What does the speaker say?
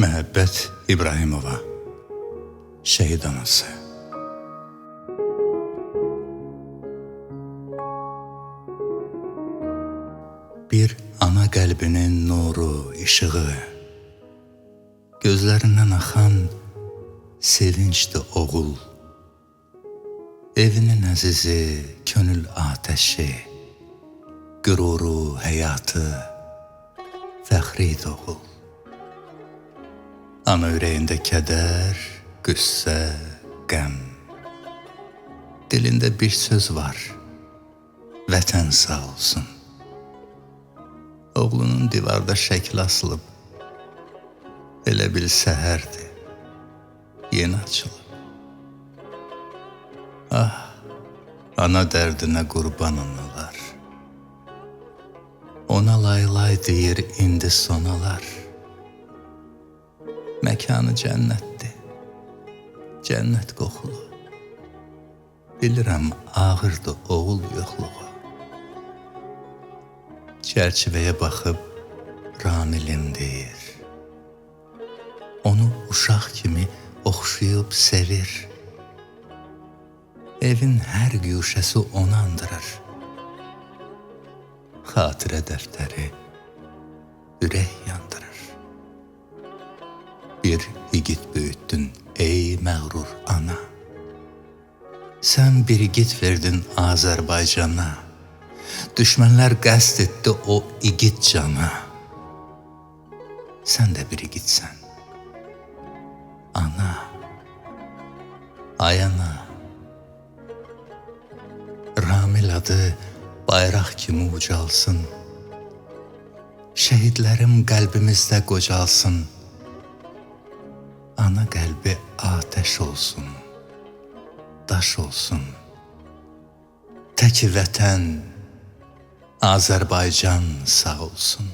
Məhəbbət İbrahimova, şəhid anası. Bir ana qəlbinin nuru, işığı, gözlərindən axan sevinçdi oğul. Evinin əzizi, könül atəşi, qüruru, həyatı, fəxriydi oğul. Ana ürəyində kədər, qüssə, qəm. Dilində bir söz var, vətən sağ olsun. Oğlunun divarda şəkli asılıb, elə bil səhərdir, yeni açılıb. Ah, ana dərdinə qurban onalar. Ona laylay deyir indi sonalar. Məkanı cənnətdir, cənnət qoxulu. Bilirəm ağırdır oğul yoxluğu. Çərçivəyə baxıb Ramilin deyir. Onu uşaq kimi oxşayıb sevir. Evin hər güşəsi onu andırır. Xatirə dəftəri ürək yandırır. Bir igid böyütdün ey məğrur ana. Sən bir igid verdin Azərbaycana. Düşmənlər qəsd etdi o igid cana. Sən də bir igidsən. Ana, ay ana. Ramil adı bayraq kimi ucalsın. Şəhidlərim qəlbimizdə qocalsın. Ana qəlbi atəş olsun, daş olsun. Tək vətən, Azərbaycan sağ olsun.